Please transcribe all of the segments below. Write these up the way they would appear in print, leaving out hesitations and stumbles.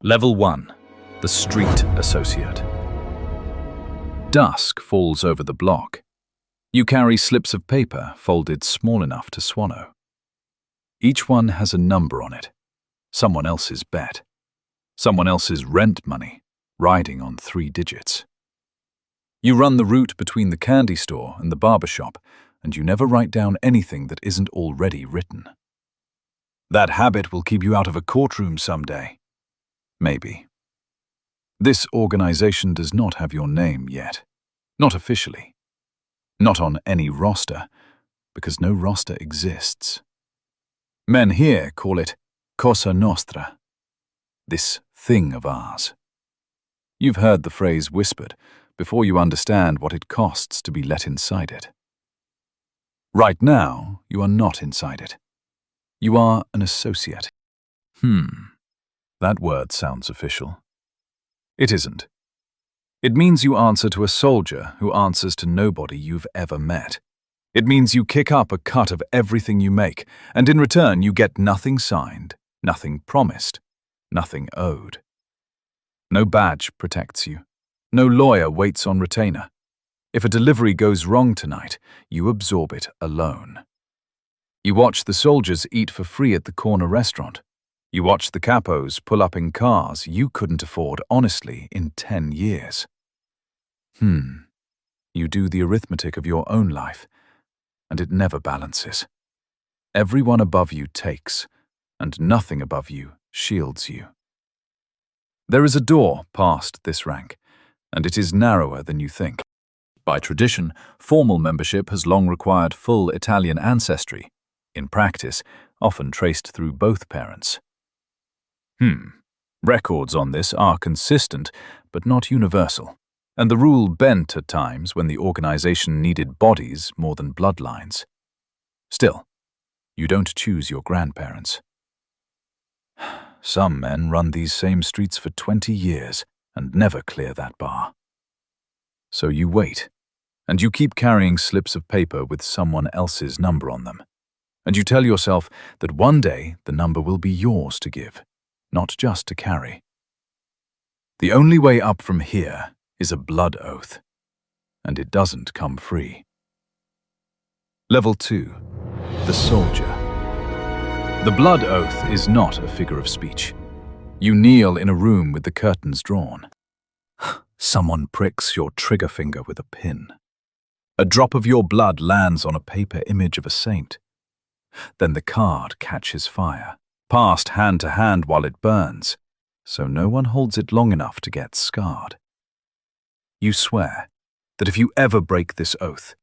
Level 1. The Street Associate. Dusk falls over the block. You carry slips of paper folded small enough to swallow. Each one has a number on it. Someone else's bet. Someone else's rent money, riding on 3 digits. You run the route between the candy store and the barber shop, and you never write down anything that isn't already written. That habit will keep you out of a courtroom someday. Maybe. This organization does not have your name yet. Not officially. Not on any roster, because no roster exists. Men here call it Cosa Nostra, this thing of ours. You've heard the phrase whispered before you understand what it costs to be let inside it. Right now, you are not inside it. You are an associate. That word sounds official. It isn't. It means you answer to a soldier who answers to nobody you've ever met. It means you kick up a cut of everything you make, and in return you get nothing signed, nothing promised, nothing owed. No badge protects you. No lawyer waits on retainer. If a delivery goes wrong tonight, you absorb it alone. You watch the soldiers eat for free at the corner restaurant. You watch the capos pull up in cars you couldn't afford honestly in 10 years. You do the arithmetic of your own life, and it never balances. Everyone above you takes, and nothing above you shields you. There is a door past this rank, and it is narrower than you think. By tradition, formal membership has long required full Italian ancestry, in practice, often traced through both parents. Records on this are consistent, but not universal, and the rule bent at times when the organization needed bodies more than bloodlines. Still, you don't choose your grandparents. Some men run these same streets for 20 years and never clear that bar. So you wait, and you keep carrying slips of paper with someone else's number on them, and you tell yourself that one day the number will be yours to give, not just to carry. The only way up from here is a blood oath, and it doesn't come free. Level 2. The Soldier. The blood oath is not a figure of speech. You kneel in a room with the curtains drawn. Someone pricks your trigger finger with a pin. A drop of your blood lands on a paper image of a saint. Then the card catches fire, passed hand to hand while it burns, so no one holds it long enough to get scarred. You swear that if you ever break this oath,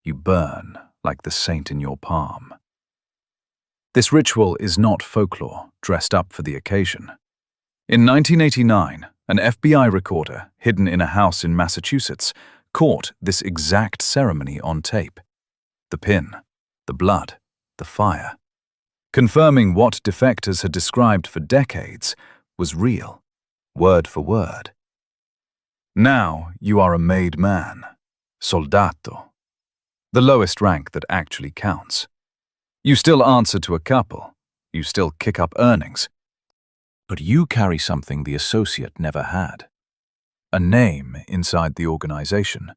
you burn like the saint in your palm. This ritual is not folklore dressed up for the occasion. In 1989, an FBI recorder hidden in a house in Massachusetts caught this exact ceremony on tape. The pin, the blood, the fire. Confirming what defectors had described for decades was real, word for word. Now you are a made man, soldato, the lowest rank that actually counts. You still answer to a capo, you still kick up earnings, but you carry something the associate never had. A name inside the organization,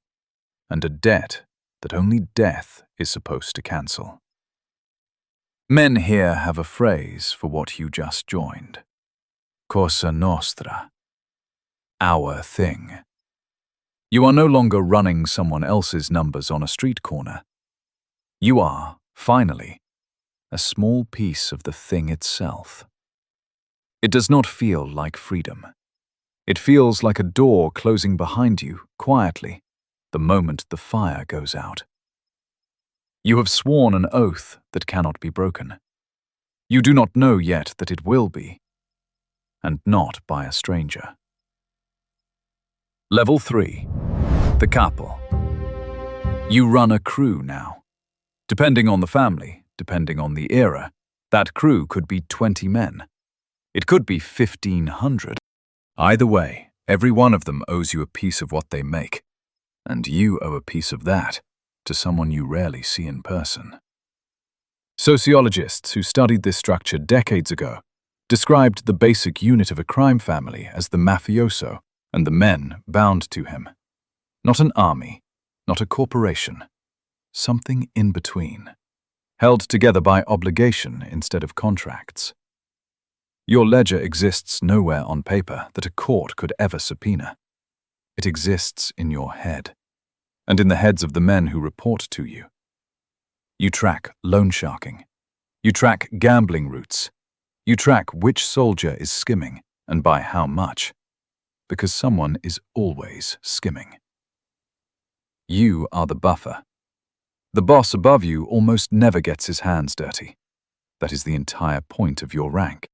and a debt that only death is supposed to cancel. Men here have a phrase for what you just joined. Cosa Nostra. Our thing. You are no longer running someone else's numbers on a street corner. You are, finally, a small piece of the thing itself. It does not feel like freedom. It feels like a door closing behind you, quietly, the moment the fire goes out. You have sworn an oath that cannot be broken. You do not know yet that it will be, and not by a stranger. Level 3. The Capo. You run a crew now. Depending on the family, depending on the era, that crew could be 20 men. It could be 1,500. Either way, every one of them owes you a piece of what they make, and you owe a piece of that to someone you rarely see in person. Sociologists who studied this structure decades ago described the basic unit of a crime family as the mafioso and the men bound to him. Not an army, not a corporation, something in between, held together by obligation instead of contracts. Your ledger exists nowhere on paper that a court could ever subpoena. It exists in your head, and in the heads of the men who report to you. You track loan sharking. You track gambling routes. You track which soldier is skimming and by how much, because someone is always skimming. You are the buffer. The boss above you almost never gets his hands dirty. That is the entire point of your rank.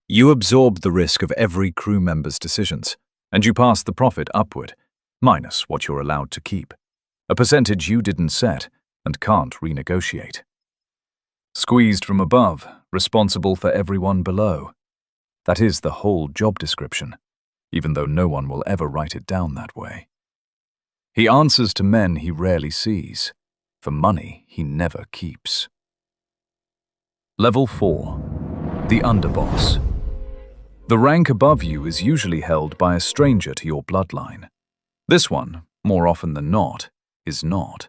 You absorb the risk of every crew member's decisions, and you pass the profit upward, minus what you're allowed to keep, a percentage you didn't set and can't renegotiate. Squeezed from above, responsible for everyone below. That is the whole job description, even though no one will ever write it down that way. He answers to men he rarely sees, for money he never keeps. Level 4. The Underboss. The rank above you is usually held by a stranger to your bloodline. This one, more often than not, is not.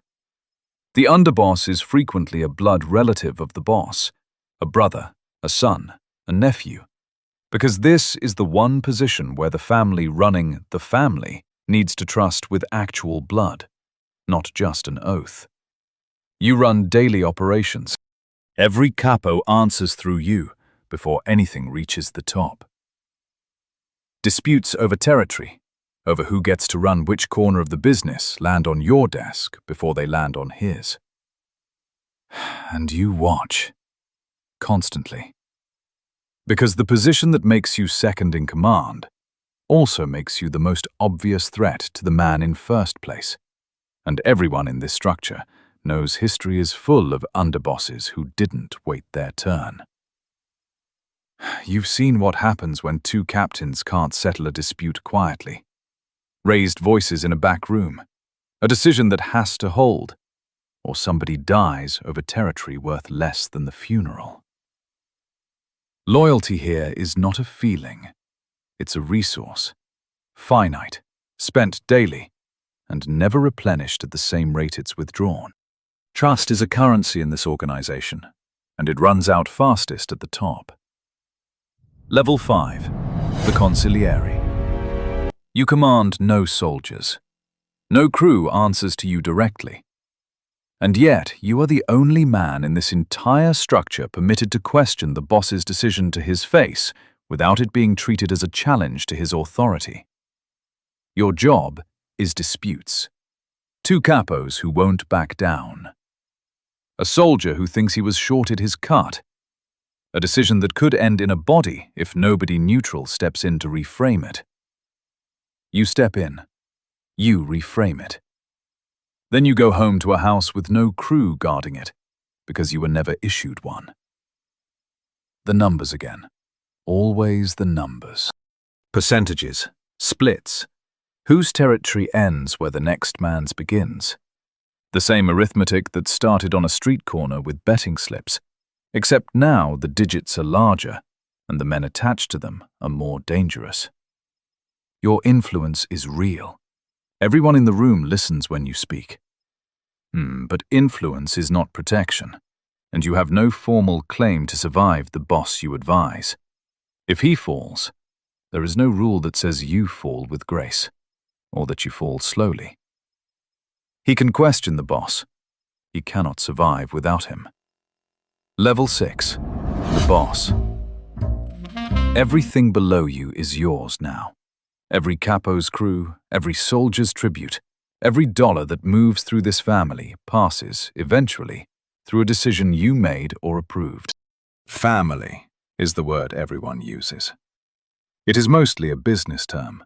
The underboss is frequently a blood relative of the boss, a brother, a son, a nephew, because this is the one position where the family running the family needs to trust with actual blood, not just an oath. You run daily operations. Every capo answers through you before anything reaches the top. Disputes over territory, over who gets to run which corner of the business, land on your desk before they land on his. And you watch, constantly. Because the position that makes you second in command also makes you the most obvious threat to the man in first place. And everyone in this structure knows history is full of underbosses who didn't wait their turn. You've seen what happens when two captains can't settle a dispute quietly. Raised voices in a back room, a decision that has to hold, or somebody dies over territory worth less than the funeral. Loyalty here is not a feeling, it's a resource, finite, spent daily, and never replenished at the same rate it's withdrawn. Trust is a currency in this organization, and it runs out fastest at the top. Level 5. The Consigliere. You command no soldiers. No crew answers to you directly. And yet, you are the only man in this entire structure permitted to question the boss's decision to his face without it being treated as a challenge to his authority. Your job is disputes. Two capos who won't back down. A soldier who thinks he was shorted his cut. A decision that could end in a body if nobody neutral steps in to reframe it. You step in. You reframe it. Then you go home to a house with no crew guarding it, because you were never issued one. The numbers again. Always the numbers. Percentages. Splits. Whose territory ends where the next man's begins. The same arithmetic that started on a street corner with betting slips, except now the digits are larger and the men attached to them are more dangerous. Your influence is real. Everyone in the room listens when you speak. But influence is not protection, and you have no formal claim to survive the boss you advise. If he falls, there is no rule that says you fall with grace, or that you fall slowly. He can question the boss. He cannot survive without him. Level 6. The boss. Everything below you is yours now. Every capo's crew, every soldier's tribute, every dollar that moves through this family passes, eventually, through a decision you made or approved. Family is the word everyone uses. It is mostly a business term.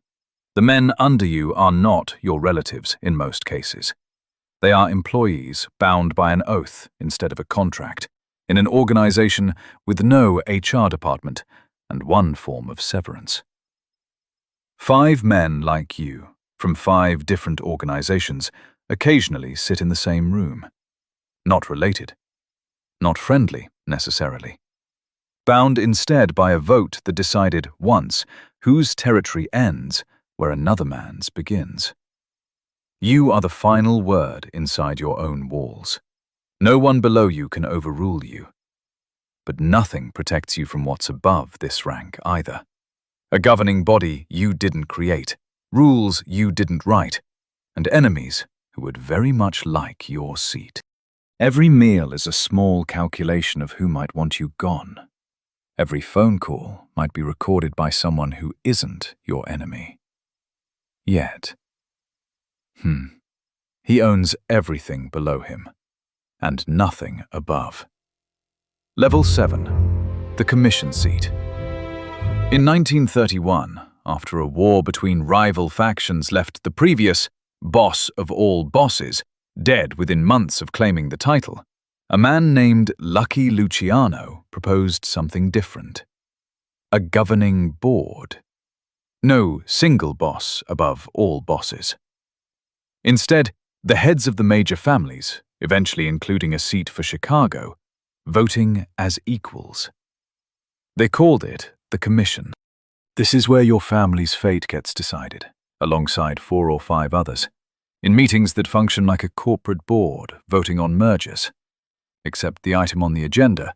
The men under you are not your relatives in most cases. They are employees bound by an oath instead of a contract, in an organization with no HR department and one form of severance. 5 men like you, from 5 different organizations, occasionally sit in the same room. Not related. Not friendly, necessarily. bound instead by a vote that decided once whose territory ends where another man's begins. You are the final word inside your own walls. No one below you can overrule you. But nothing protects you from what's above this rank either. A governing body you didn't create, rules you didn't write, and enemies who would very much like your seat. Every meal is a small calculation of who might want you gone. Every phone call might be recorded by someone who isn't your enemy. Yet, he owns everything below him, and nothing above. Level 7. The Commission Seat. In 1931, after a war between rival factions left the previous boss of all bosses dead within months of claiming the title, a man named Lucky Luciano proposed something different. A governing board. No single boss above all bosses. Instead, the heads of the major families, eventually including a seat for Chicago, voting as equals. They called it the Commission. This is where your family's fate gets decided, alongside 4 or 5 others, in meetings that function like a corporate board voting on mergers, except the item on the agenda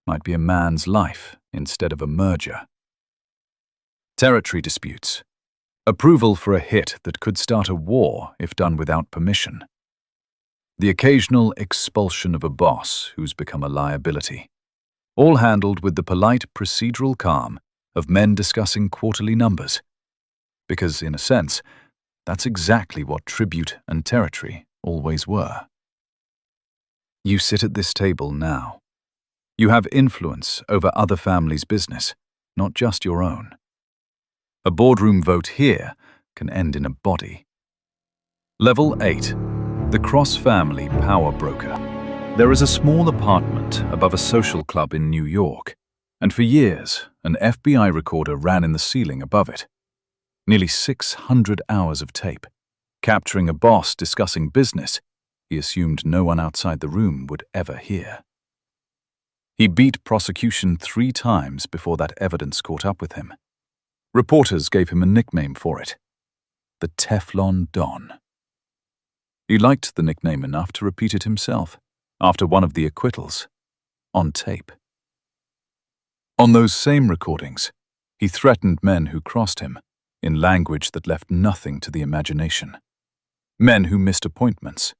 might be a man's life instead of a merger. Territory disputes. Approval for a hit that could start a war if done without permission. The occasional expulsion of a boss who's become a liability. All handled with the polite procedural calm of men discussing quarterly numbers. Because, in a sense, that's exactly what tribute and territory always were. You sit at this table now. You have influence over other families' business, not just your own. A boardroom vote here can end in a body. Level 8. The Cross-Family Power Broker. There is a small apartment above a social club in New York, and for years, an FBI recorder ran in the ceiling above it. Nearly 600 hours of tape, capturing a boss discussing business he assumed no one outside the room would ever hear. He beat prosecution 3 times before that evidence caught up with him. Reporters gave him a nickname for it, the Teflon Don. He liked the nickname enough to repeat it himself, after one of the acquittals, on tape. On those same recordings, he threatened men who crossed him, in language that left nothing to the imagination. Men who missed appointments,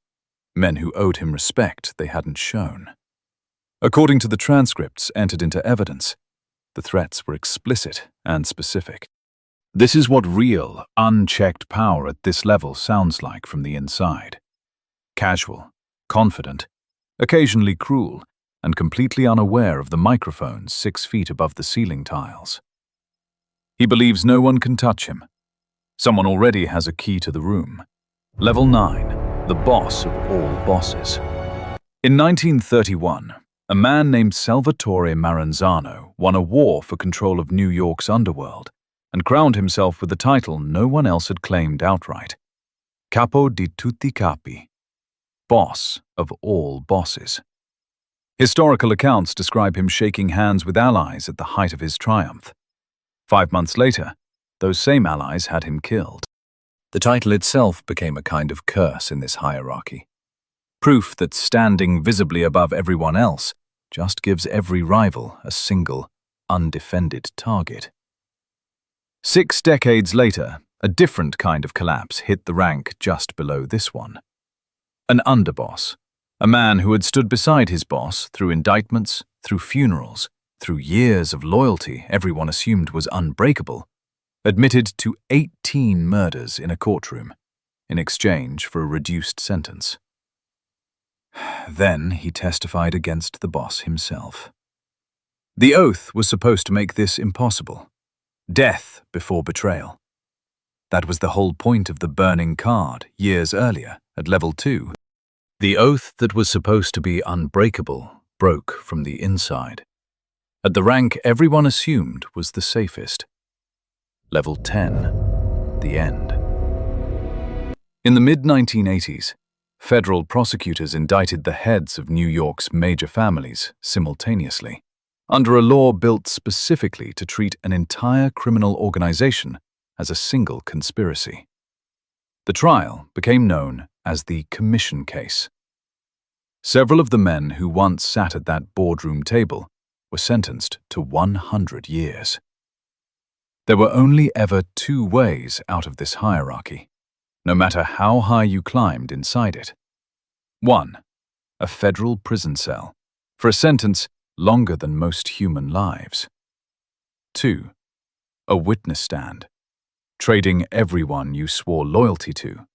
men who owed him respect they hadn't shown. According to the transcripts entered into evidence, the threats were explicit and specific. This is what real, unchecked power at this level sounds like from the inside. Casual, confident, occasionally cruel, and completely unaware of the microphones 6 feet above the ceiling tiles. He believes no one can touch him. Someone already has a key to the room. Level 9, the boss of all bosses. In 1931, a man named Salvatore Maranzano won a war for control of New York's underworld and crowned himself with a title no one else had claimed outright. Capo di tutti capi, boss of all bosses. Historical accounts describe him shaking hands with allies at the height of his triumph. 5 months later, those same allies had him killed. The title itself became a kind of curse in this hierarchy. Proof that standing visibly above everyone else just gives every rival a single, undefended target. 6 decades later, a different kind of collapse hit the rank just below this one. An underboss, a man who had stood beside his boss through indictments, through funerals, through years of loyalty everyone assumed was unbreakable, admitted to 18 murders in a courtroom in exchange for a reduced sentence. Then he testified against the boss himself. The oath was supposed to make this impossible. Death before betrayal. That was the whole point of the burning card years earlier at level 2. The oath that was supposed to be unbreakable broke from the inside. At the rank everyone assumed was the safest. Level 10. The end. In the mid-1980s, federal prosecutors indicted the heads of New York's major families simultaneously, under a law built specifically to treat an entire criminal organization as a single conspiracy. The trial became known as the Commission Case. Several of the men who once sat at that boardroom table were sentenced to 100 years. There were only ever two ways out of this hierarchy, no matter how high you climbed inside it. 1. A federal prison cell, for a sentence longer than most human lives. 2. A witness stand, trading everyone you swore loyalty to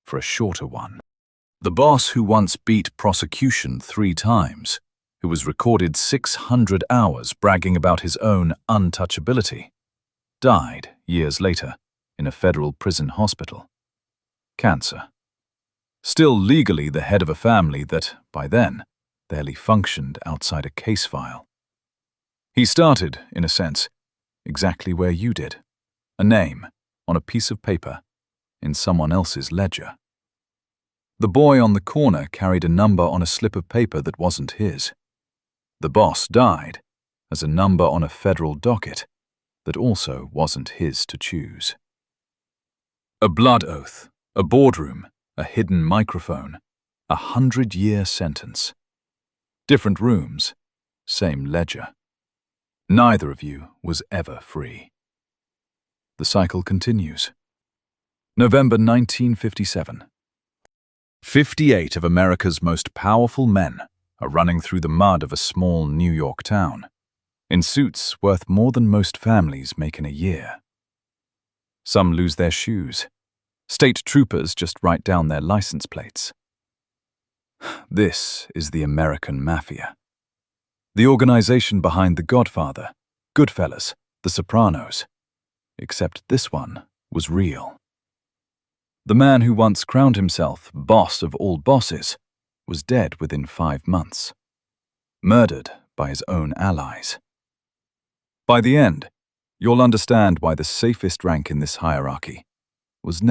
for a shorter one. The boss who once beat prosecution 3 times, who was recorded 600 hours bragging about his own untouchability, died years later in a federal prison hospital. Cancer. Still legally the head of a family that, by then, barely functioned outside a case file. He started, in a sense, exactly where you did. A name on a piece of paper in someone else's ledger. The boy on the corner carried a number on a slip of paper that wasn't his. The boss died as a number on a federal docket that also wasn't his to choose. A blood oath, a boardroom, a hidden microphone, 100-year sentence. Different rooms, same ledger. Neither of you was ever free. The cycle continues. November 1957. 58 of America's most powerful men are running through the mud of a small New York town, in suits worth more than most families make in a year. Some lose their shoes. State troopers just write down their license plates. This is the American Mafia. The organization behind The Godfather, Goodfellas, The Sopranos. Except this one was real. The man who once crowned himself boss of all bosses was dead within 5 months, murdered by his own allies. By the end, you'll understand why the safest rank in this hierarchy was